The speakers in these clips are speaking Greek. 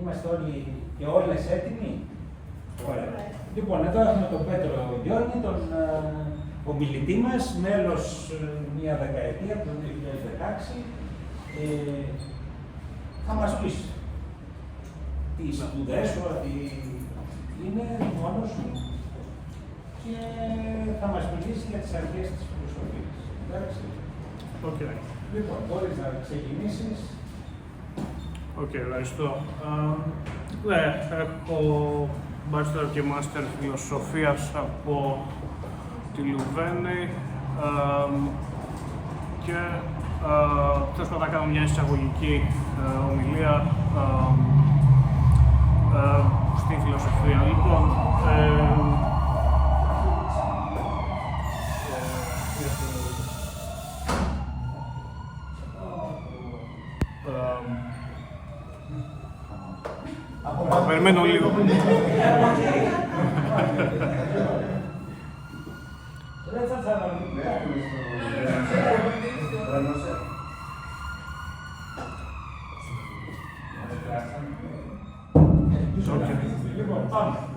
Είμαστε όλοι και όλες έτοιμοι. Ωραία. Λοιπόν, εδώ έχουμε τον Πέτρο Γιώργη, τον ομιλητή μας, μέλος μία δεκαετία, το 2016. Θα μας πεις τις σπουδές σου, ότι είναι μόνος σου και θα μας μιλήσει για τις αρχές της φιλοσοφίας. Εντάξει. Okay. Λοιπόν, μπορείς να ξεκινήσεις. Ευχαριστώ. Ναι, έχω bachelor και master φιλοσοφίας από τη Λουβέννη και θέλω να κάνω μια εισαγωγική ομιλία στη φιλοσοφία. Λοιπόν, περιμένω λίγο.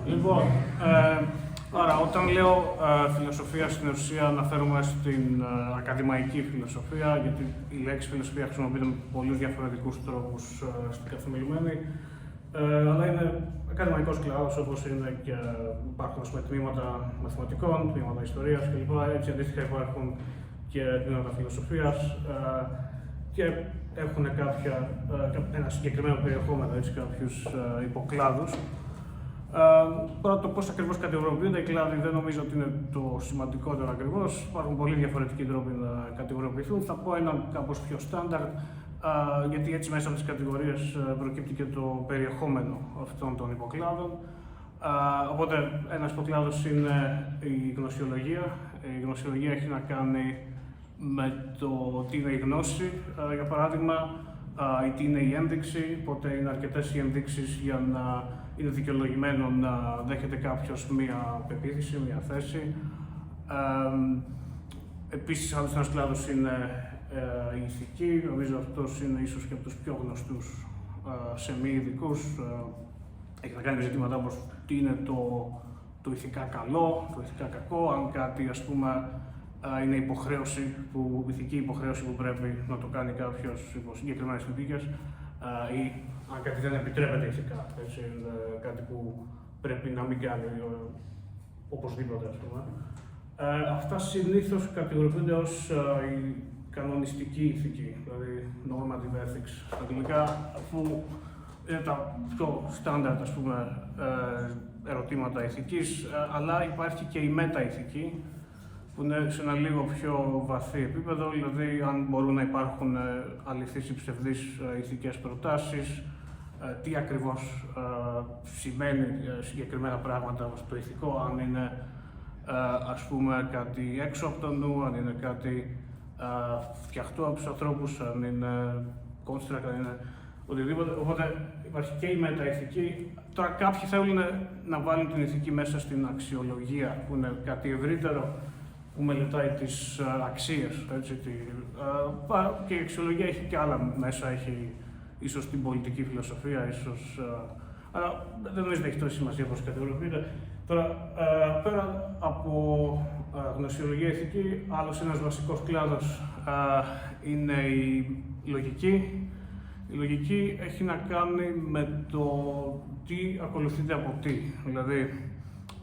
Λοιπόν, άρα όταν λέω φιλοσοφία, στην ουσία αναφέρομαι στην ακαδημαϊκή φιλοσοφία, γιατί η λέξη φιλοσοφία χρησιμοποιείται με πολλούς διαφορετικούς τρόπους στην καθημερινή. Αλλά είναι ακαδημαϊκός κλάδος, όπως είναι και υπάρχουν τμήματα μαθηματικών, τμήματα ιστορίας κλπ. Έτσι αντίστοιχα υπάρχουν και τμήματα φιλοσοφίας και έχουν ένα συγκεκριμένο περιεχόμενο, έτσι, κάποιους υποκλάδους. Τώρα το πώς ακριβώς κατηγοριοποιούνται οι κλάδοι δεν νομίζω ότι είναι το σημαντικότερο ακριβώς. Υπάρχουν πολύ διαφορετικοί τρόποι να κατηγοριοποιηθούν. Θα πω έναν κάπως πιο στάνταρ, γιατί έτσι μέσα από τις κατηγορίες προκύπτει και το περιεχόμενο αυτών των υποκλάδων. Οπότε ένας υποκλάδος είναι η γνωσιολογία. Η γνωσιολογία έχει να κάνει με το τι είναι η γνώση, για παράδειγμα, ή τι είναι η ένδειξη, οπότε είναι αρκετές οι ενδείξεις για να είναι δικαιολογημένο να δέχεται κάποιος μία πεποίθηση, μία θέση. Επίσης, άλλος ένας κλάδος είναι η ηθική. Νομίζω αυτός είναι ίσως και από τους πιο γνωστούς σε μη ειδικούς. Έχει να κάνει με ζητήματα όπως τι είναι το ηθικά καλό, το ηθικά κακό, αν κάτι, ας πούμε, είναι ηθική υποχρέωση που πρέπει να το κάνει κάποιος υπό συγκεκριμένες συνθήκες, ή αν κάτι δεν επιτρέπεται ηθικά. Έτσι, είναι κάτι που πρέπει να μην κάνει οπωσδήποτε, ας πούμε. Αυτά συνήθως κατηγοριούνται ως η κανονιστική ηθική, δηλαδή normative ethics στα αγγλικά, αφού είναι τα πιο στάνταρτ, ας πούμε, ερωτήματα ηθικής, αλλά υπάρχει και η μεταηθική, που είναι σε ένα λίγο πιο βαθύ επίπεδο, δηλαδή αν μπορούν να υπάρχουν αληθείς ή ψευδείς ηθικές προτάσεις, τι ακριβώς σημαίνει συγκεκριμένα πράγματα ως το ηθικό, αν είναι ας πούμε κάτι έξω από το νου, αν είναι κάτι φτιαχτό από τους ανθρώπους, αν είναι construct, αν είναι οτιδήποτε. Οπότε υπάρχει και η μεταηθική. Τώρα κάποιοι θέλουν να βάλουν την ηθική μέσα στην αξιολογία, που είναι κάτι ευρύτερο, που μελετάει τις αξίες. Έτσι, και η αξιολογία έχει και άλλα μέσα, έχει ίσως την πολιτική φιλοσοφία, ίσως, αλλά δεν νομίζω ότι έχει τόση σημασία πώς κατηγοριοποιείται. Τώρα, πέρα από γνωσιολογία ηθική, άλλος ένας βασικός κλάδος είναι η λογική. Η λογική έχει να κάνει με το τι ακολουθείται από τι. Δηλαδή,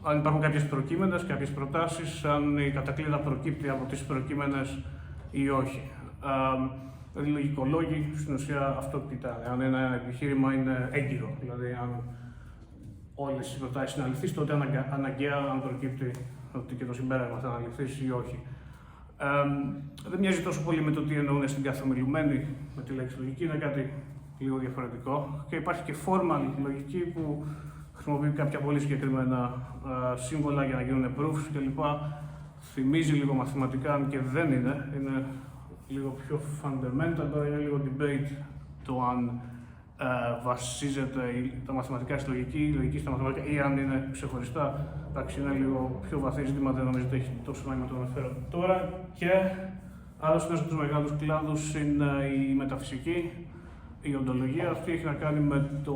αν υπάρχουν κάποιες προκείμενες, κάποιες προτάσεις, αν η κατακλείδα προκύπτει από τις προκείμενες ή όχι. Δηλαδή, οι λογικολόγοι στην ουσία αυτό κοιτάνε. Αν ένα επιχείρημα είναι έγκυρο, δηλαδή αν όλες οι προτάσεις είναι αληθείς, τότε αναγκαία αν προκύπτει ότι και το συμπέρασμα θα αναλυθείς ή όχι. Δεν μοιάζει τόσο πολύ με το τι εννοούν στην καθομιλουμένη με τη λέξη λογική, είναι κάτι λίγο διαφορετικό. Και υπάρχει και formal λογική που χρησιμοποιεί κάποια πολύ συγκεκριμένα σύμβολα για να γίνουν proofs κλπ. Θυμίζει λίγο μαθηματικά, αν και δεν είναι. Είναι λίγο πιο fundamental, τώρα είναι λίγο debate το αν βασίζεται τα μαθηματικά στη λογική, η λογική στα μαθηματικά ή αν είναι ξεχωριστά. Εντάξει, είναι λίγο πιο βαθύ ζήτημα, δεν νομίζω ότι έχει τόσο νόημα να το αναφέρω τώρα. Και άλλος ένας από τους μεγάλους κλάδους είναι η μεταφυσική. Η οντολογία αυτή έχει να κάνει με το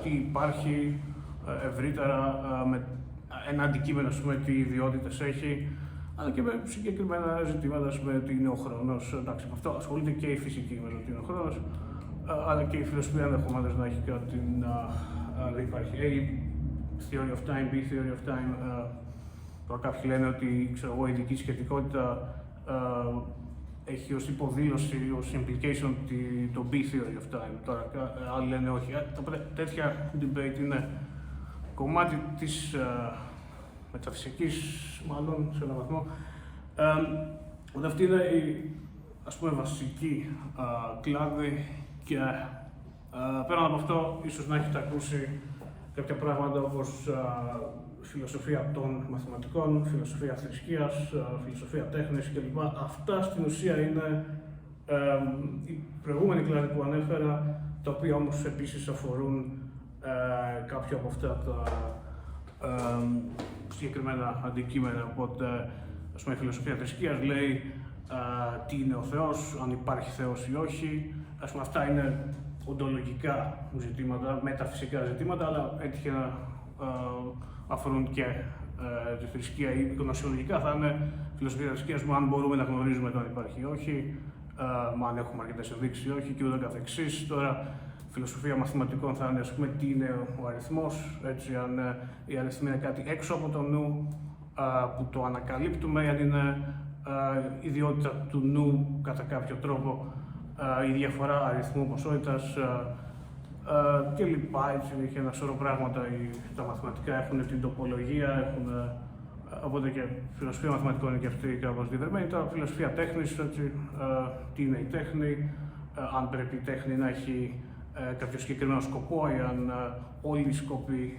τι υπάρχει ευρύτερα, με ένα αντικείμενο, τι ιδιότητες έχει, αλλά και με συγκεκριμένα ζητήματα, με τι είναι ο χρόνος. Εντάξει, με αυτό ασχολείται και η φυσική, με το τι είναι ο χρόνος, αλλά και η φιλοσοφία ενδεχομένως να έχει κάτι να υπάρχει. A theory of time, B theory of time. Τώρα κάποιοι λένε ότι η ειδική σχετικότητα έχει ως υποδήλωση, ως implication το B theory of time. Τώρα άλλοι λένε όχι. Οπότε τέτοια debate είναι κομμάτι της μεταφυσικής, μάλλον σε έναν βαθμό. Οπότε αυτή είναι η, ας πούμε, βασική κλάδη και πέραν από αυτό ίσως να έχετε ακούσει κάποια πράγματα όπως φιλοσοφία των μαθηματικών, φιλοσοφία θρησκείας, φιλοσοφία τέχνης κλπ. Αυτά στην ουσία είναι η προηγούμενη κλάδη που ανέφερα, τα οποία όμως επίσης αφορούν κάποια από αυτά τα συγκεκριμένα αντικείμενα. Οπότε, ας πούμε, η φιλοσοφία θρησκείας λέει τι είναι ο Θεός, αν υπάρχει Θεός ή όχι. Ας πούμε, αυτά είναι οντολογικά ζητήματα, μεταφυσικά ζητήματα, αλλά έτυχε να αφορούν και τη θρησκεία ή γνωσιολογικά. Θα είναι φιλοσοφία θρησκείας μου αν μπορούμε να γνωρίζουμε το αν υπάρχει ή όχι, αν έχουμε αρκετές ενδείξεις ή όχι και ούτω καθεξής. Τώρα, φιλοσοφία μαθηματικών θα είναι, ας πούμε, τι είναι ο αριθμός, έτσι, αν η αριθμή είναι κάτι έξω από το νου, που το ανακαλύπτουμε, αν είναι ιδιότητα του νου κατά κάποιο τρόπο, η διαφορά αριθμού ποσότητας και λοιπά. Έτσι, έχει ένα σώρο πράγματα. Τα μαθηματικά έχουν την τοπολογία, έχουν, οπότε και φιλοσοφία μαθηματικών είναι και αυτή κάπως διευρυμένη. Τώρα, φιλοσοφία τέχνης, έτσι, τι είναι η τέχνη, αν πρέπει η τέχνη να έχει κάποιο συγκεκριμένο σκοπό, ή αν όλοι οι σκοποί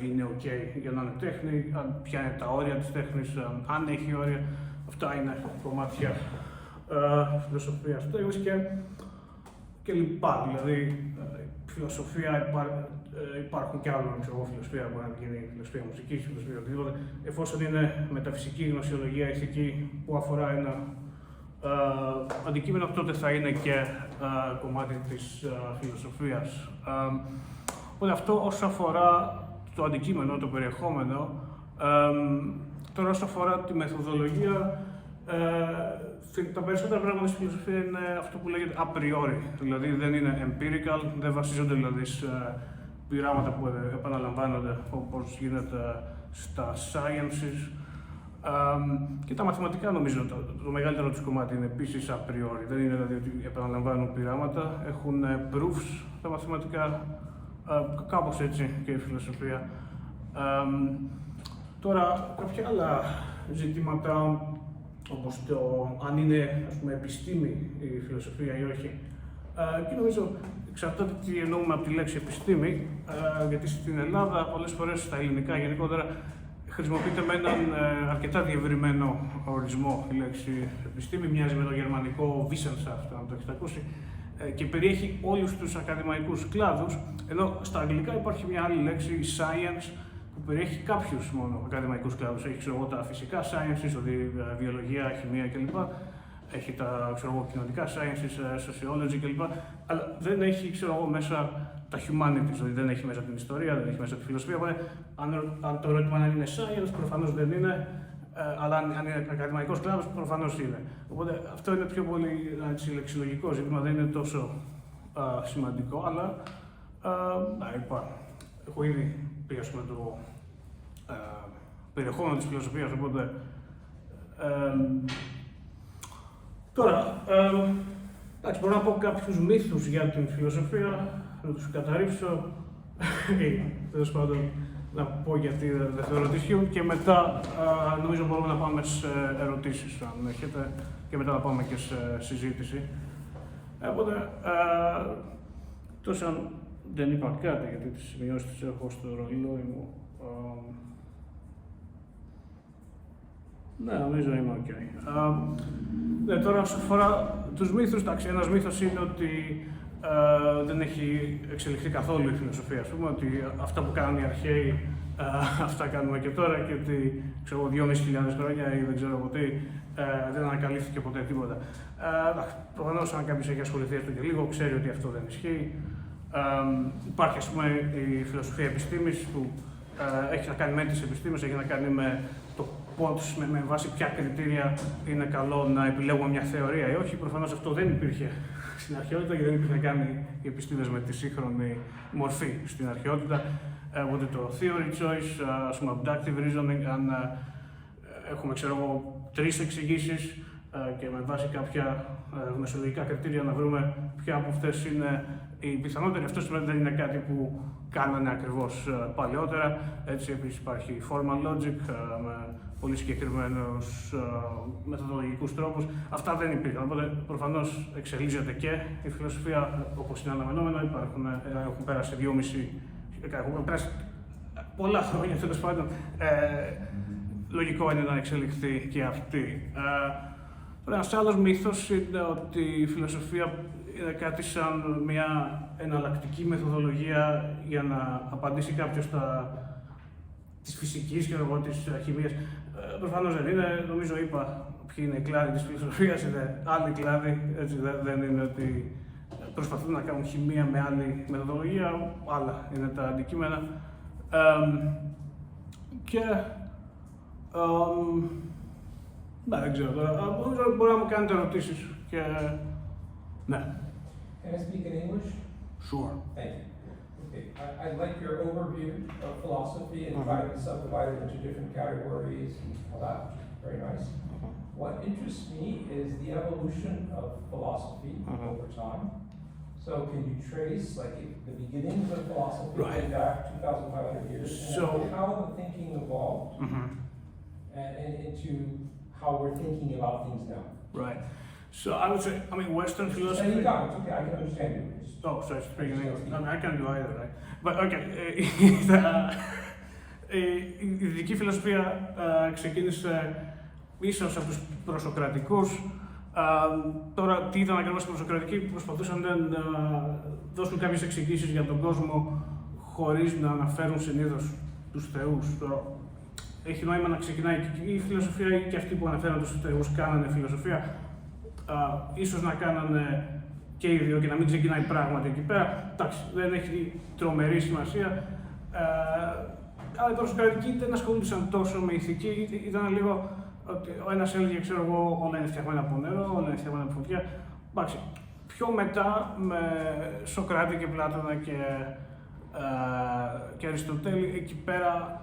είναι ok για να είναι τέχνη, ποια είναι τα όρια της τέχνης, αν έχει όρια. Αυτά είναι κομμάτια φιλοσοφίας τέχνης και λοιπά. Δηλαδή, φιλοσοφία υπάρχουν και άλλα, φιλοσοφία μπορεί να γίνει φιλοσοφία μουσικής, φιλοσοφία οτιδήποτε, εφόσον είναι μεταφυσική, γνωσιολογία, ηθική που αφορά ένα αντικείμενο, τότε θα είναι και κομμάτι της φιλοσοφίας. Οπότε αυτό όσο αφορά το αντικείμενο, το περιεχόμενο. Τώρα όσο αφορά τη μεθοδολογία, τα περισσότερα πράγματα στη φιλοσοφία είναι αυτό που λέγεται a priori, δηλαδή δεν είναι empirical, δεν βασίζονται δηλαδή σε πειράματα που επαναλαμβάνονται όπως γίνεται στα sciences. Και τα μαθηματικά, νομίζω, το μεγαλύτερο τους κομμάτι είναι επίσης a priori. Δεν είναι δηλαδή ότι επαναλαμβάνουν πειράματα, έχουν proofs τα μαθηματικά, κάπως έτσι και η φιλοσοφία. Τώρα, κάποια άλλα ζητήματα, όπως το αν είναι, ας πούμε, επιστήμη η φιλοσοφία ή όχι, εκεί νομίζω εξαρτάται τι εννοούμε από τη λέξη επιστήμη, γιατί στην Ελλάδα πολλές φορές, στα ελληνικά γενικότερα, χρησιμοποιείται με έναν αρκετά διευρυμένο ορισμό η λέξη επιστήμη. Μοιάζει με το γερμανικό Wissenschaft, αν το έχετε ακούσει, και περιέχει όλους τους ακαδημαϊκούς κλάδους, ενώ στα αγγλικά υπάρχει μια άλλη λέξη, science, που περιέχει κάποιους μόνο ακαδημαϊκούς κλάδους. Έχει, ξέρω εγώ, τα φυσικά sciences, δηλαδή βιολογία, χημεία κλπ. Έχει τα, ξέρω εγώ, κοινωνικά sciences, sociology κλπ. Αλλά δεν έχει, ξέρω εγώ, μέσα τα humanities, δηλαδή δεν έχει μέσα την ιστορία, δεν έχει μέσα τη φιλοσοφία. Οπότε, αν το ερώτημα αν είναι science, προφανώς δεν είναι, αλλά αν είναι ακαδημαϊκός κλάδος, προφανώς είναι. Οπότε αυτό είναι πιο πολύ λεξιλογικό ζήτημα, δεν είναι τόσο σημαντικό, αλλά έχω ήδη πει, ας πούμε, το περιεχόμενο της φιλοσοφίας, οπότε τώρα, μπορώ να πω κάποιους μύθους για την φιλοσοφία, να τους καταρρίψω ή τέλος πάντων να πω γιατί δεν θεωρώ ότι ισχύουν και μετά νομίζω μπορούμε να πάμε σε ερωτήσεις αν έχετε και μετά να πάμε και σε συζήτηση. Οπότε, τόσο αν δεν είπα κάτι, γιατί τις σημειώσεις τις έχω στο ρολόι μου. Ναι, νομίζω είμαι ok. Ναι, τώρα όσο αφορά τους μύθους, ένας μύθος είναι ότι δεν έχει εξελιχθεί καθόλου η φιλοσοφία, ας πούμε, ότι αυτά που κάνουν οι αρχαίοι, αυτά κάνουμε και τώρα και ότι, ξέρω, 2.500 χρόνια ή δεν ξέρω τι, δεν ανακαλύφθηκε ποτέ τίποτα. Προφανώς, αν κάποιος έχει ασχοληθεί έστω και λίγο, ξέρει ότι αυτό δεν ισχύει. Υπάρχει, ας πούμε, η φιλοσοφία επιστήμης που έχει να κάνει με τις επιστήμες, έχει να κάνει με το πώς, με βάση ποια κριτήρια είναι καλό να επιλέγουμε μια θεωρία ή όχι. Προφανώς αυτό δεν υπήρχε στην αρχαιότητα και δεν υπήρχε καν οι επιστήμες με τη σύγχρονη μορφή στην αρχαιότητα. Οπότε το theory choice, ας πούμε, abductive reasoning, αν έχουμε, ξέρω εγώ, 3 εξηγήσεις και με βάση κάποια γνωσιολογικά κριτήρια να βρούμε ποια από αυτές είναι οι πιθανότεροι. Αυτό δεν είναι κάτι που κάνανε ακριβώς παλαιότερα. Έτσι, επίσης υπάρχει formal logic με πολύ συγκεκριμένους μεθοδολογικούς τρόπους. Αυτά δεν υπήρχαν. Οπότε προφανώς εξελίσσεται και η φιλοσοφία όπως είναι αναμενόμενο. Έχουν πέρασει 2,5, έχουν πέρασει πολλά χρόνια, τέλος πάντων. Λογικό είναι να εξελιχθεί και αυτή. Ένας άλλος μύθος είναι ότι η φιλοσοφία είναι κάτι σαν μια εναλλακτική μεθοδολογία για να απαντήσει κάποιος της φυσικής και της χημίας. Προφανώς δεν είναι, νομίζω είπα ποιοι είναι οι κλάδοι της φιλοσοφίας, είναι άλλοι κλάδοι, έτσι δεν είναι ότι προσπαθούν να κάνουν χημεία με άλλη μεθοδολογία, άλλα είναι τα αντικείμενα. Δεν ξέρω τώρα, μπορεί να μου κάνετε ερωτήσεις και... ναι. Can I speak in English? Sure. Thank you. Okay. I like your overview of philosophy and trying to subdivide it into different categories and all that. Very nice. What interests me is the evolution of philosophy over time. So can you trace like the beginnings of philosophy going back 2,500 years and how the thinking evolved and into how we're thinking about things now? Right. So I would say, I mean, Western philosophy... Any comments? Okay, I can understand you. Oh, sorry, speaking English. I mean, I can't do either, right? But okay, η δυτική φιλοσοφία ξεκίνησε ίσως από τους προσοκρατικούς. Τώρα, τι ήταν ακριβώς οι προσοκρατικοί, προσπαθούσαν να δώσουν κάποιες εξηγήσεις για τον κόσμο χωρίς να αναφέρουν συνήθως τους θεούς. Έχει νόημα να ξεκινάει η φιλοσοφία ή και αυτοί που αναφέραν τους θεούς κάνανε φιλοσοφία. Ίσως να κάνανε και οι δύο και να μην ξεκινάει πράγματι εκεί πέρα. Εντάξει, δεν έχει τρομερή σημασία. Αλλά οι προσοκρατικοί δεν ασχολούνταν τόσο με ηθική, ήταν λίγο ότι ο ένας έλεγε, ξέρω εγώ, όλα είναι φτιαγμένα από νερό, όλα είναι φτιαγμένα από φωτιά. Εντάξει, πιο μετά με Σοκράτη και Πλάτωνα και Αριστοτέλη, εκεί πέρα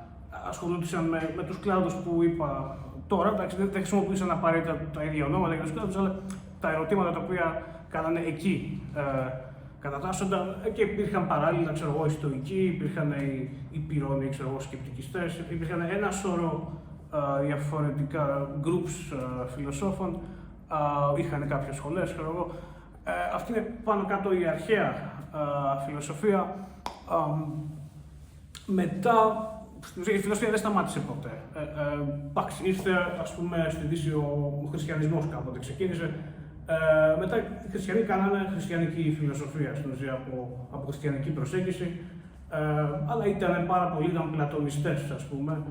ασχολούνταν με τους κλάδους που είπα τώρα. Εντάξει, δεν χρησιμοποιούσαν απαραίτητα τα ίδια ονόματα για τους κλάδους, αλλά τα ερωτήματα τα οποία κάνανε εκεί κατατάσσονταν και υπήρχαν παράλληλα, ξέρω εγώ, οι στοικοί, υπήρχαν οι πυρώνοι, ξέρω εγώ, σκεπτικιστές, υπήρχαν ένα σώρο διαφορετικά groups φιλοσόφων, είχαν κάποιες σχολές, ξέρω εγώ. Αυτή είναι πάνω κάτω η αρχαία φιλοσοφία. Μετά, η φιλοσοφία δεν σταμάτησε ποτέ. Ήρθε, ας πούμε, στη Δύση ο χριστιανισμός κάποτε ξεκίνησε. Μετά οι χριστιανοί κάνανε χριστιανική φιλοσοφία, στην ουσία από χριστιανική προσέγγιση, αλλά ήταν πάρα πολλοί, ήταν πλατωνιστές, ας πούμε,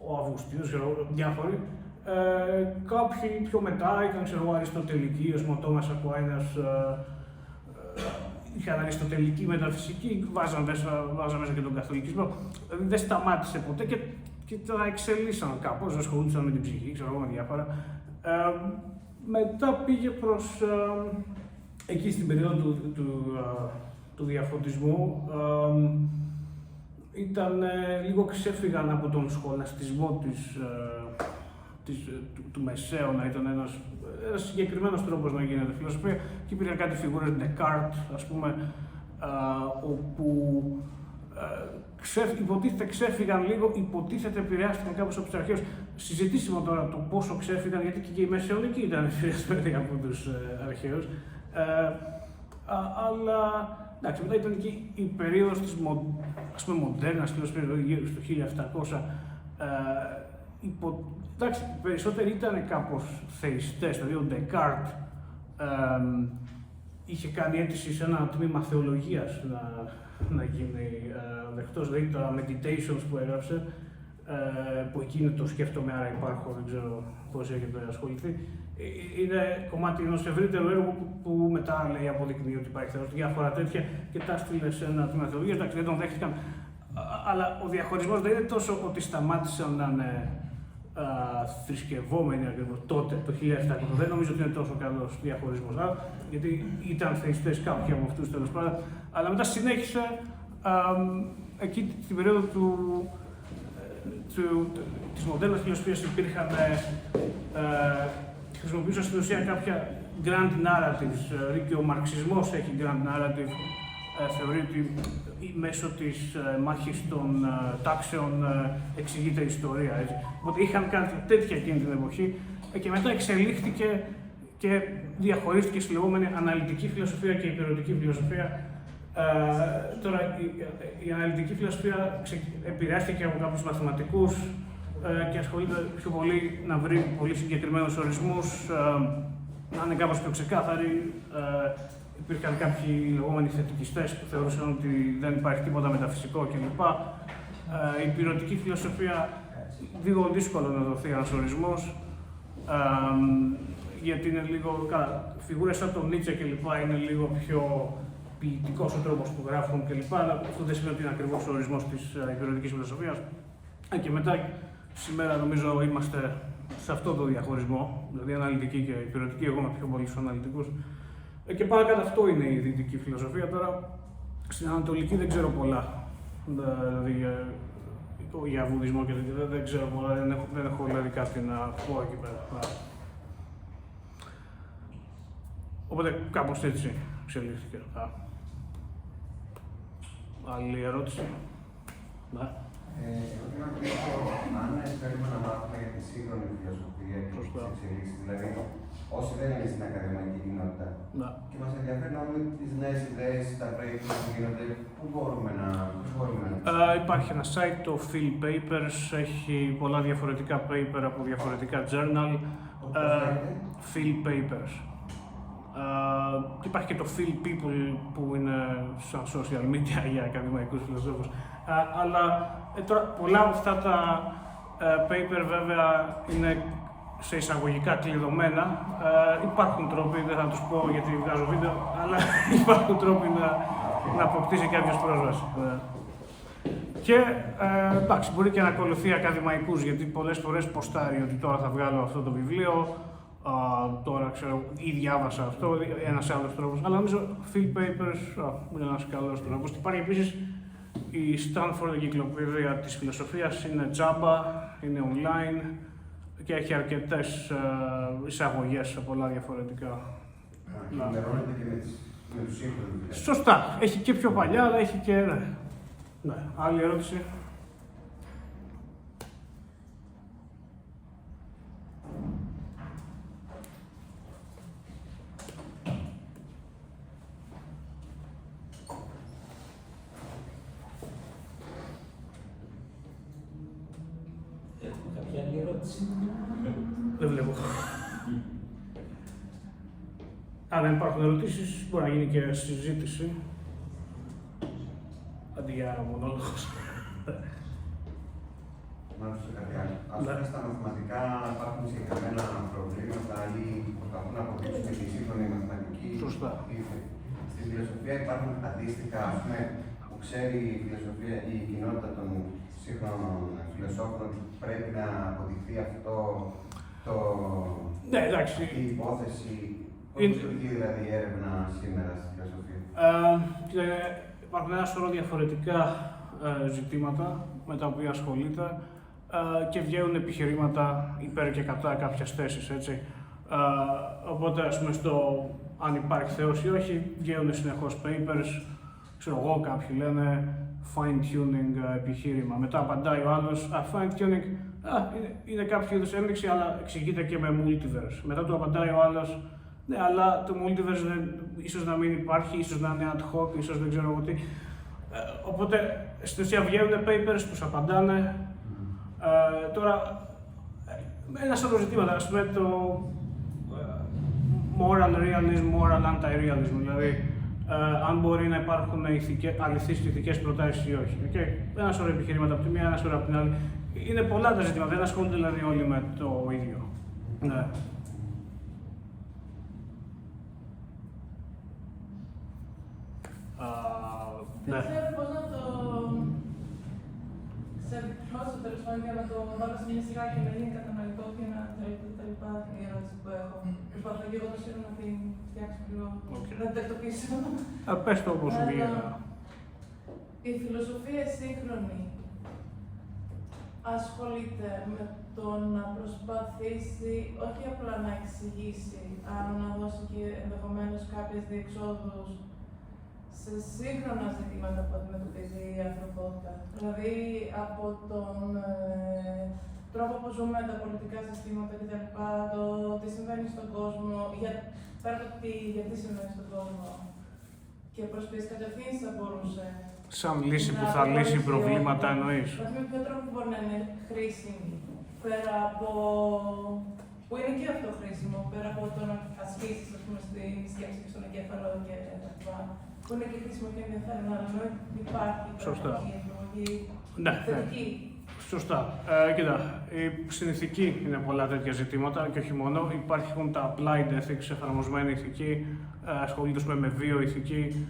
ο Αυγουστίνος, διάφοροι. Κάποιοι πιο μετά ήταν, ξέρω, αριστοτελικοί, ο Τόμας Ακουάινας, είχαν αριστοτελική μεταφυσική, βάζαν μέσα και τον καθολικισμό. Δεν σταμάτησε ποτέ και τα εξελίσσαν κάπως, ασχολούνταν με την ψυχή, ξέρω, με διάφορα. Μετά πήγε προς εκεί στην περίοδο του διαφωτισμού. Λίγο ξέφυγαν από τον σχολαστισμό του Μεσαίωνα, ήταν ένας συγκεκριμένος τρόπος να γίνεται φιλοσοφία και υπήρχαν κάτι φιγούρες Descartes, ας πούμε, όπου υποτίθεται ξέφυγαν λίγο, υποτίθεται επηρεάστηκαν κάπως από τους αρχαίους. Συζητήσιμο τώρα το πόσο ξέφυγαν, γιατί και οι μεσαιωνικοί ήταν επηρεασμένοι από τους αρχαίους. Αλλά εντάξει, μετά ήταν εκεί η περίοδος της μοντέρνας φιλοσοφίας, γύρω στο 1700. Εντάξει, οι περισσότεροι ήταν κάπως θεϊστές, δηλαδή ο Descartes είχε κάνει αίτηση σε ένα τμήμα θεολογίας να γίνει δεχτός, δηλαδή τα meditations που έγραψε, που εκείνο το σκέφτομαι, άρα υπάρχω, δεν ξέρω πώς έχετε ασχοληθεί. Είναι κομμάτι ενός ευρύτερου έργου που μετά λέει αποδεικνύει ότι υπάρχει Θεός, διάφορα τέτοια και τα στείλε σε ένα τμήμα θεολογίας. Εντάξει, δεν τον δέχτηκαν. Αλλά ο διαχωρισμός δεν είναι τόσο ότι σταμάτησαν να είναι θρησκευόμενοι ακριβώς τότε, το 1700. Δεν νομίζω ότι είναι τόσο καλός διαχωρισμός, γιατί ήταν θεϊστές κάποιοι από αυτούς τέλος πάντων. Αλλά μετά συνέχισε εκεί την περίοδο της μοντέρνας φιλοσοφίας υπήρχαν, χρησιμοποιούσαν στην ουσία κάποια grand narratives, και ο μαρξισμός έχει grand narrative, θεωρεί ότι μέσω της μάχης των τάξεων εξηγείται η ιστορία, έτσι. Οπότε είχαν κάνει τέτοια εκείνη την εποχή και μετά εξελίχθηκε και διαχωρίστηκε στη λεγόμενη αναλυτική φιλοσοφία και η υπηρετική φιλοσοφία. Τώρα, η αναλυτική φιλοσοφία επηρεάστηκε από κάποιους μαθηματικούς και ασχολείται πιο πολύ να βρει πολύ συγκεκριμένους ορισμούς, να είναι κάπως πιο ξεκάθαροι. Υπήρχαν κάποιοι λεγόμενοι θετικιστές που θεωρούσαν ότι δεν υπάρχει τίποτα μεταφυσικό κλπ. Η υπηρετική φιλοσοφία, λίγο δύσκολο να δοθεί ένας ορισμός, γιατί είναι λίγο, φιγούρες σαν τον Νίτσε κλπ. Είναι λίγο πιο ποιητικός ο τρόπος που γράφουν κλπ. Αλλά αυτό δεν σημαίνει ότι είναι ακριβώς ο ορισμός της υπηρετικής φιλοσοφίας. Και μετά, σήμερα νομίζω είμαστε σε αυτό το διαχωρισμό, δηλαδή αναλυτική και υπηρετική. Εγώ είμαι πιο πολύ στους αναλυτικούς. Και πάνω κάτω αυτό είναι η δυτική φιλοσοφία. Τώρα στην ανατολική δεν ξέρω πολλά. Δηλαδή για βουδισμό και τέτοια δεν ξέρω πολλά, δεν έχω δηλαδή κάτι να πω εκεί πέρα. Οπότε κάπως έτσι εξελίχθηκε. Άλλη ερώτηση? Ναι. Εγώ θέλω να ρωτήσω αν θέλουμε να μάθουμε για τη σύγχρονη φιλοσοφία και τις εξελίξεις, δηλαδή όσοι δεν είναι στην ακαδημαϊκή κοινότητα. Ναι. Και μας ενδιαφέρει να δούμε τις νέες ιδέες, τα breakthroughs που γίνονται, πού μπορούμε να. Υπάρχει ένα site, το Phil Papers, έχει πολλά διαφορετικά paper από διαφορετικά journal. Phil Papers. Και υπάρχει και το Phil People που είναι σαν social media για ακαδημαϊκούς φιλοσόφους. Αλλά τώρα πολλά από αυτά τα paper βέβαια είναι σε εισαγωγικά κλειδωμένα. Υπάρχουν τρόποι, δεν θα τους πω γιατί βγάζω βίντεο, αλλά υπάρχουν τρόποι να αποκτήσει κάποιος πρόσβαση. Και εντάξει, μπορεί και να ακολουθεί ακαδημαϊκούς, γιατί πολλές φορές ποστάρει ότι τώρα θα βγάλω αυτό το βιβλίο, τώρα ξέρω, ή διάβασα αυτό, ένας άλλος τρόπος. Αλλά νομίζω Phil Papers είναι ένας καλός τρόπος. Υπάρχει επίσης η Stanford εγκυκλοπαίδεια της φιλοσοφίας, είναι τζάμπα, είναι online και έχει αρκετές εισαγωγές σε πολλά διαφορετικά. Ενημερώνεται και με τους σύγχρονους. Σωστά. Έχει και πιο παλιά, αλλά έχει και. Ναι. Άλλη ερώτηση? Έχουμε κάποια άλλη ερώτηση? Δεν βλέπω. Αν δεν υπάρχουν ερωτήσεις, μπορεί να γίνει και συζήτηση. Αντί για μονόλογος. Να ρωτήσω κάτι άλλο. Ας πούμε στα μαθηματικά υπάρχουν συγκεκριμένα προβλήματα ή προσπαθούν να αποδείξουν τη σύγχρονη μαθηματική. Σωστά. Στη φιλοσοφία υπάρχουν αντίστοιχα, ας πούμε, που ξέρει η φιλοσοφία, η κοινότητα των σύγχρονων φιλοσόφων ότι πρέπει να αποδειχθεί αυτό Ναι, εντάξει. η υπόθεση. Πώς λειτουργεί δηλαδή η έρευνα σήμερα στη φιλοσοφία? Υπάρχουν ένα σωρό διαφορετικά ζητήματα με τα οποία ασχολείται και βγαίνουν επιχειρήματα υπέρ και κατά κάποιες θέσεις, έτσι. Οπότε, ας πούμε, στο αν υπάρχει Θεός ή όχι, βγαίνουν συνεχώς papers, ξέρω εγώ, κάποιοι λένε fine-tuning επιχείρημα. Μετά απαντάει ο άλλος, fine-tuning είναι κάποιο είδους ένδειξη, αλλά εξηγείται και με multiverse. Μετά του απαντάει ο άλλος, ναι, αλλά το multiverse ίσως να μην υπάρχει, ίσως να είναι ad hoc, ίσως δεν ξέρω εγώ τι. Οπότε, στην ουσία βγαίνουν papers, τους απαντάνε. Τώρα, ένα σωρό ζητήματα, ας πούμε, moral realism, moral anti-realism. Δηλαδή, αν μπορεί να υπάρχουν αληθείς ηθικές προτάσεις ή όχι. Okay. Ένα σωρό επιχειρήματα από τη μία, ένα σωρό από την άλλη. Είναι πολλά τα ζητήματα, δεν ασχολούνται δηλαδή όλοι με το ίδιο. Ναι. Δεν ξέρω πώς να το ξεπλώσω τέλος πάντων για να το βάλω σε μια σειρά και να γίνει κατανοητό και να τα λοιπά η ερώτηση που έχω. Προσπαθώ και εγώ το σειρά να την φτιάξω λίγο, να την τακτοποιήσω. Πες το όπως σου βγαίνει. Η φιλοσοφία σύγχρονη ασχολείται με το να προσπαθήσει όχι απλά να εξηγήσει, αλλά να δώσει και ενδεχομένως κάποιες διεξόδους σε σύγχρονα ζητήματα που αντιμετωπίζει η ανθρωπότητα. Δηλαδή, από τον τρόπο που ζούμε, τα πολιτικά συστήματα κτλ., το τι συμβαίνει στον κόσμο, πέρα από το γιατί συμβαίνει στον κόσμο και προς ποιες κατευθύνσεις θα μπορούσε. Σαν λύση που θα λύσει προβλήματα εννοείς. Με ποιο τρόπο μπορεί να είναι χρήσιμη, πέρα από. Που είναι και αυτό χρήσιμο, πέρα από το να ασκήσεις, ας πούμε, στη σκέψη και στον εγκέφαλο και τα λοιπά. Που είναι και χρήσιμο και ενδιαφέρον, αλλά ενώ υπάρχει η εφαρμογή θετική. Σωστά. Κοίτα, στην ηθική είναι πολλά τέτοια ζητήματα και όχι μόνο. Υπάρχουν τα applied ethics, εφαρμοσμένη ηθική, ασχολείται με βιοηθική,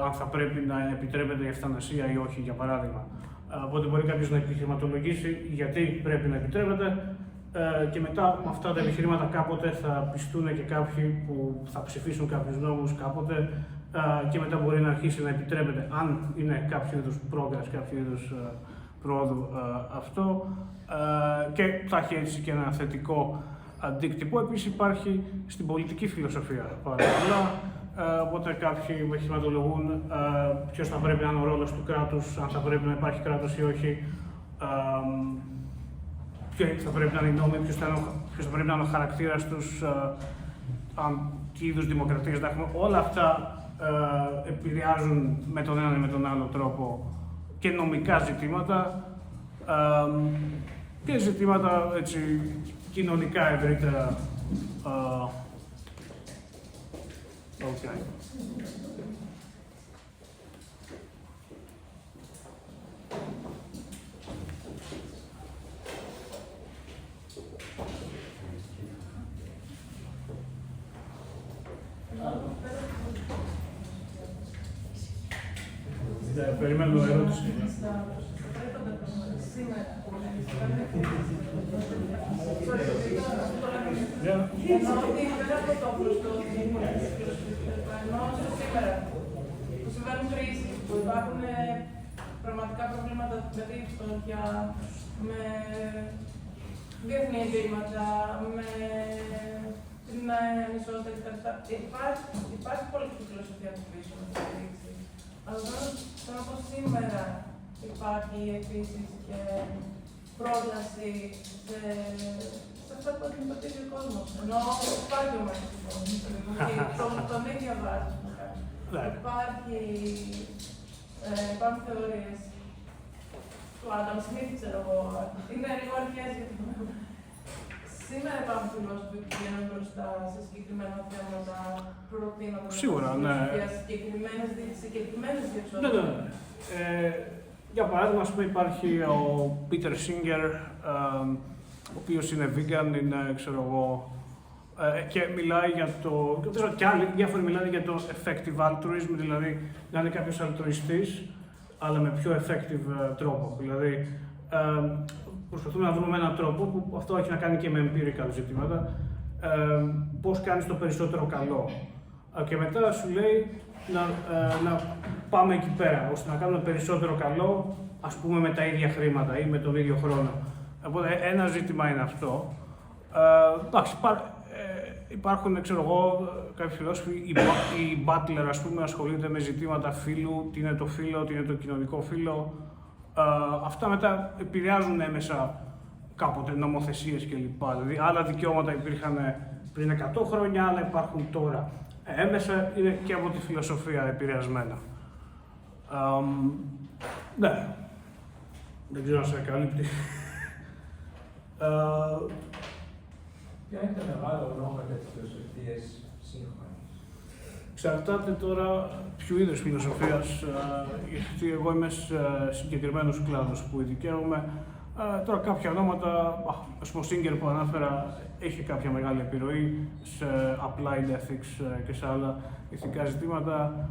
αν θα πρέπει να επιτρέπεται η ευθανασία ή όχι, για παράδειγμα. Οπότε μπορεί κάποιος να επιχειρηματολογήσει γιατί πρέπει να επιτρέπεται και μετά με αυτά τα επιχειρήματα κάποτε θα πιστούν και κάποιοι που θα ψηφίσουν κάποιους νόμους κάποτε και μετά μπορεί να αρχίσει να επιτρέπεται, αν είναι κάποιο είδους progress, κάποιο είδους πρόοδου αυτό και θα έχει έτσι και ένα θετικό αντίκτυπο. Επίσης υπάρχει στην πολιτική φιλοσοφία πάρα πολλά, οπότε κάποιοι επιχειρηματολογούν ποιος θα πρέπει να είναι ο ρόλος του κράτους, αν θα πρέπει να υπάρχει κράτος ή όχι, ποιος θα πρέπει να είναι οι νόμοι, ποιος θα πρέπει να είναι ο χαρακτήρας τους, τι είδους δημοκρατίες θα έχουμε. Όλα αυτά επηρεάζουν με τον έναν ή με τον άλλο τρόπο και νομικά ζητήματα και ζητήματα έτσι, κοινωνικά ευρύτερα. Okay. Περιμένω ερώτηση. Ενώ ότι πέρα από το απλούστο ενώ σήμερα που συμβαίνουν κρίσεις, που υπάρχουν πραγματικά προβλήματα με τη φτώχεια, με διεθνή εγκλήματα, με την ανισότητα κτλ. Υπάρχει πολιτική φιλοσοφία του πίσω με την κρίση. Αλλά θέλω να πω σήμερα υπάρχει επίσης και πρόταση σε αυτά που αντιμετωπίζει ο κόσμος. Ενώ υπάρχει ο μαθητικός, τον ίδιο βάζεις που κάνει. Υπάρχουν θεωρίες του Άνταμ Σμιθ, ξέρω εγώ, είναι λίγο αρχές γιατί σήμερα υπάρχουν φιλόσοφοι που πηγαίνουν μπροστά σε συγκεκριμένα θέματα, προτείνοντας συγκεκριμένες διεξόδους. Ναι. Για παράδειγμα, υπάρχει ο Πίτερ Σίγκερ, ο οποίος είναι vegan, είναι, ξέρω εγώ, και μιλάει για το. Και άλλοι διάφοροι μιλάνε για το effective altruism, δηλαδή να είναι κάποιος αλτρουιστής, αλλά με πιο effective τρόπο. Δηλαδή, προσπαθούμε να βρούμε έναν τρόπο που αυτό έχει να κάνει και με empirical ζητήματα, πώς κάνεις το περισσότερο καλό. Και μετά σου λέει να πάμε εκεί πέρα, ώστε να κάνουμε περισσότερο καλό, ας πούμε με τα ίδια χρήματα ή με τον ίδιο χρόνο. Οπότε ένα ζήτημα είναι αυτό. Εντάξει, υπάρχουν, ξέρω εγώ, κάποιοι φιλόσοφοι, η Butler, ας πούμε, ασχολείται με ζητήματα φύλου, τι είναι το φύλο, τι είναι το κοινωνικό φύλο. Αυτά μετά επηρεάζουν έμεσα κάποτε νομοθεσίες κλπ. Δηλαδή, άλλα δικαιώματα υπήρχαν πριν 100 χρόνια, άλλα υπάρχουν τώρα. Έμεσα είναι και από τη φιλοσοφία επηρεασμένα. Ναι. Δεν ξέρω αν σε καλύπτει. Ποια είναι τα μεγάλα ονόματα της φιλοσοφίας σύγχρονης. Εξαρτάται τώρα ποιο είδος φιλοσοφίας, γιατί εγώ είμαι σε συγκεκριμένους κλάδους που ειδικεύομαι. Τώρα κάποια ονόματα, ας πούμε ο Singer που ανάφερα, έχει κάποια μεγάλη επιρροή σε applied ethics και σε άλλα ηθικά ζητήματα.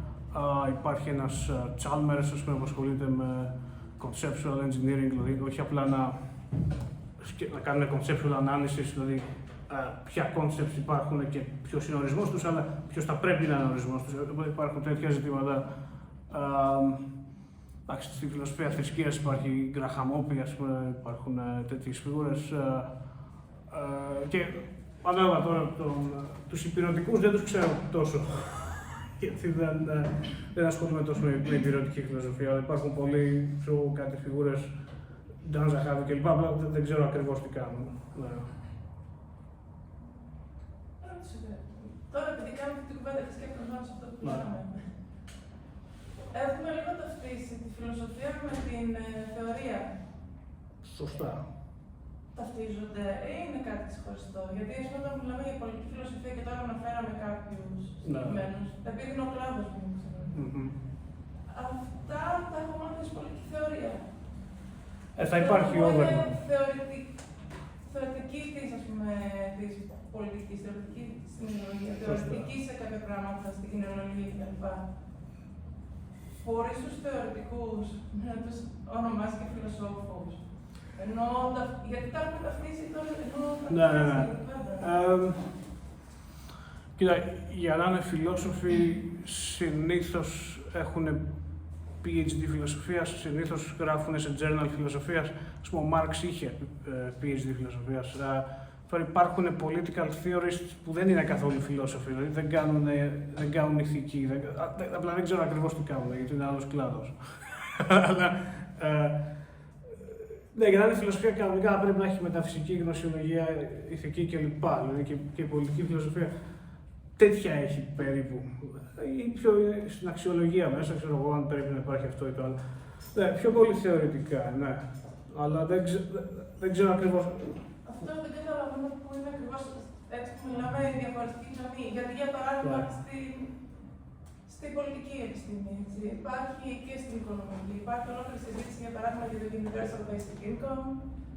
Υπάρχει ένας Chalmers, ας πούμε, που ασχολείται με conceptual engineering, δηλαδή όχι απλά να κάνουν conceptual analysis, δηλαδή ποια concepts υπάρχουν και ποιος είναι ο ορισμός τους, αλλά ποιος θα πρέπει να είναι ο ορισμός τους. Υπάρχουν τέτοια ζητήματα. Στη φιλοσοφία θρησκείας υπάρχει η Γκραχαμόπη, ας πούμε, υπάρχουν τέτοιες φιγούρες. Και ανάλογα τώρα τους υπηρετικούς δεν τους ξέρω τόσο, γιατί δεν ασχολούμαι τόσο με υπηρετική φιλοσοφία, αλλά υπάρχουν πολλοί, κάτι φιγούρες, Ντάν Ζαχάβη κλπ. Δεν ξέρω ακριβώς τι κάνουν. Ναι. Τώρα, επειδή κάνουμε την κουβέντα και σκέφτομαι πάνω σε αυτό που είπαμε, έχουμε λίγο ταυτίσει τη φιλοσοφία με την θεωρία. Σωστά. Ταυτίζονται ή είναι κάτι ξεχωριστό? Γιατί ας πούμε, όταν μιλάμε για πολιτική φιλοσοφία και τώρα αναφέραμε κάποιους συγκεκριμένους, επειδή είναι ο κλάδος μου, ξέρω. Αυτά τα έχω μάθει ως πολιτική θεωρία. Θα υπάρχει overlap. Θεωρητική της, ας πούμε, της πολιτικής, θεωρητική στην κοινωνία, θεωρητική σε κάποια πράγματα, στην κοινωνία κλπ. Χωρίς τους θεωρητικούς, να τους ονομάσει και φιλοσόφους. Ενώ, γιατί τα έχουμε ταυτίσει τώρα, Ναι. Κοίτα, για να είναι φιλόσοφοι, συνήθως έχουν PhD φιλοσοφίας, συνήθως γράφουν σε journal φιλοσοφίας. Ας πούμε, ο Μάρξ είχε PhD φιλοσοφίας. Τώρα υπάρχουν political theorists που δεν είναι καθόλου φιλόσοφοι, δηλαδή δεν κάνουν ηθική, απλά δεν ξέρω ακριβώς τι κάνουν, γιατί είναι άλλος κλάδος. Αλλά, ναι, για να είναι φιλοσοφία κανονικά πρέπει να έχει μεταφυσική, γνωσιολογία, ηθική κλπ. Δηλαδή και η πολιτική φιλοσοφία τέτοια έχει περίπου. Ή πιο στην αξιολογία μέσα, ξέρω εγώ αν πρέπει να υπάρχει αυτό ή το άλλο. Ναι, πιο πολύ θεωρητικά, ναι. Αλλά δεν ξέρω ακριβώς. Αυτό δεν καταλαβαίνω που είναι ακριβώς έτσι που μιλάμε η διαφορετική γραμμή. Γιατί για παράδειγμα στην πολιτική επιστήμη υπάρχει και στην οικονομική. Υπάρχει ολόκληρη συζήτηση για παράδειγμα για το Universal Basic Income.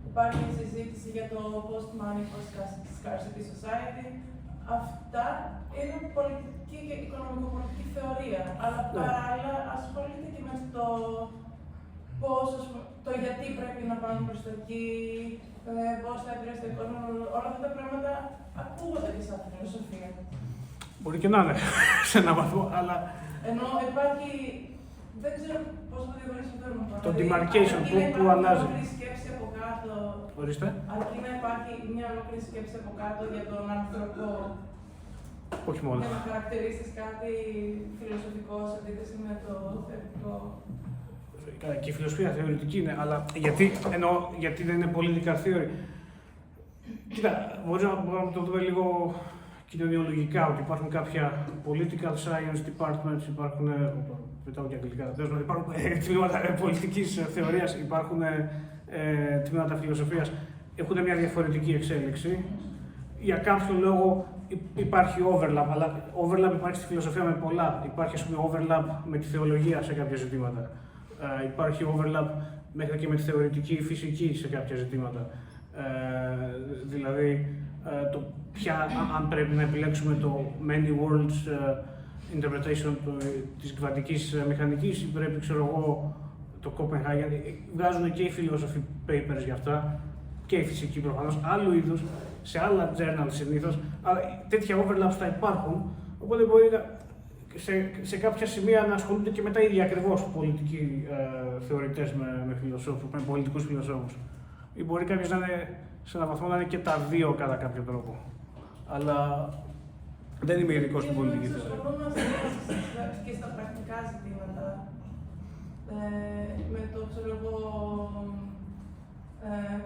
Υπάρχει συζήτηση για το post-money, post-scarcity society. Αυτά είναι πολιτική και οικονομικοπολιτική θεωρία. Αλλά παράλληλα ασχολείται και με το γιατί πρέπει να πάμε προς το εκεί, πώς θα επηρεάσει το οικονομικό. Όλα αυτά τα πράγματα ακούγονται και σαν φιλοσοφία. Μπορεί και να είναι σε έναν βαθμό, αλλά. Ενώ υπάρχει. Δεν ξέρω πώς θα διαχωρίσουμε τώρα με το demarcation που αλλάζει. Αρκεί να υπάρχει μια σκέψη από κάτω. Ορίστε. Αρκεί να υπάρχει μια ολόκληρη σκέψη από κάτω για τον άνθρωπο. Όχι μόνο. Για να χαρακτηρίσεις κάτι φιλοσοφικό σε αντίθεση με το θεωρητικό. Και η φιλοσοφία θεωρητική είναι, αλλά γιατί δεν είναι political theory. Κοίτα, μπορούμε να το δούμε λίγο κοινωνιολογικά, ότι υπάρχουν κάποια political science departments, υπάρχουν, πετάω και αγγλικά, υπάρχουν τμήματα πολιτικής θεωρίας, υπάρχουν τμήματα φιλοσοφίας, έχουν μια διαφορετική εξέλιξη. Για κάποιο λόγο υπάρχει overlap, αλλά overlap υπάρχει στη φιλοσοφία με πολλά. Υπάρχει, ας πούμε, overlap με τη θεολογία σε κάποια ζητήματα. Υπάρχει overlap μέχρι και με τη θεωρητική φυσική σε κάποια ζητήματα. Δηλαδή, αν πρέπει να επιλέξουμε το many worlds interpretation της κβαντικής μηχανικής ή πρέπει, ξέρω εγώ, το Copenhagen. Βγάζουν και οι φίλοσοφοι papers για αυτά και οι φυσικοί προφανώς, άλλου είδους, σε άλλα journal συνήθως, αλλά τέτοια overlaps θα υπάρχουν, οπότε μπορεί σε κάποια σημεία να ασχολούνται και με τα ίδια ακριβώς πολιτικοί θεωρητές με φιλοσόφους, με πολιτικούς φιλοσόφους. Ή μπορεί κάποιος να είναι σε έναν βαθμό να είναι και τα δύο κατά κάποιο τρόπο. Αλλά δεν είμαι ειδικός στην πολιτική θεωρία. Και στα πρακτικά ζητήματα, με το, ξέρω εγώ,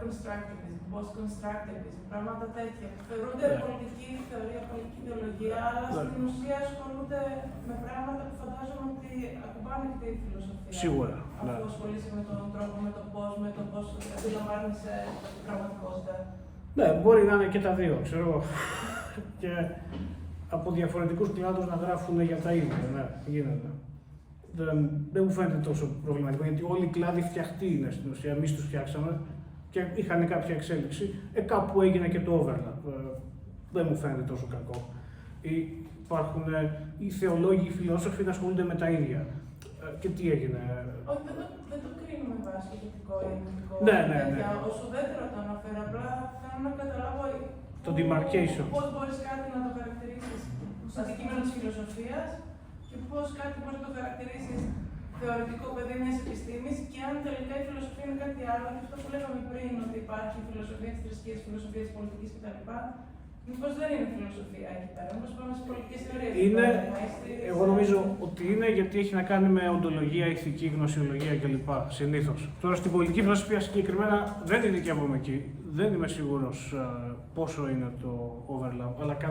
constructivism, post-constructivism, πράγματα τέτοια. Θεωρούνται πολιτική θεωρία, πολιτική ιδεολογία, αλλά στην ουσία ασχολούνται με πράγματα που φαντάζομαι ότι ακουμπάνε και τη φιλοσοφία. Σίγουρα. Αφού ασχολείσαι με τον τρόπο, με το πώς αντιλαμβάνεσαι την πραγματικότητα. Ναι, μπορεί να είναι και τα δύο, ξέρω εγώ. Και από διαφορετικούς κλάδους να γράφουν για τα ίδια. Ναι, γίνεται. Δεν μου φαίνεται τόσο προβληματικό, γιατί όλοι οι κλάδοι φτιαχτοί είναι στην ουσία. Εμείς τους φτιάξαμε και είχαν κάποια εξέλιξη. Κάπου έγινε και το overlap. Δεν μου φαίνεται τόσο κακό. Υπάρχουν οι θεολόγοι, οι φιλόσοφοι να ασχολούνται με τα ίδια. Και τι έγινε. Όχι, δεν το κρίνουμε βάσει ηθικό ή ηθικό. Ναι. Όσο ουδέτερο το αναφέρω, απλά θέλω να καταλάβω Το demarcation. πώς μπορείς κάτι να το χαρακτηρίσεις στο αντικείμενο της φιλοσοφίας και πώς κάτι μπορείς να το χαρακτηρίσεις θεωρητικό παιδί μιας επιστήμης και αν τελικά η φιλοσοφία είναι κάτι άλλο, και αυτό που λέγαμε πριν, ότι υπάρχει η φιλοσοφία της θρησκείας, η φιλοσοφία της πολιτικής κτλ. Μήπως δεν είναι φιλοσοφία εκεί πέρα, μήπως πάμε στις πολιτικές θεωρίες. Εγώ νομίζω ότι είναι, γιατί έχει να κάνει με οντολογία, ηθική, γνωσιολογία κλπ. Συνήθως. Τώρα στην πολιτική φιλοσοφία συγκεκριμένα δεν ειδικεύομαι εκεί. Δεν είμαι σίγουρος πόσο είναι το overlap, αλλά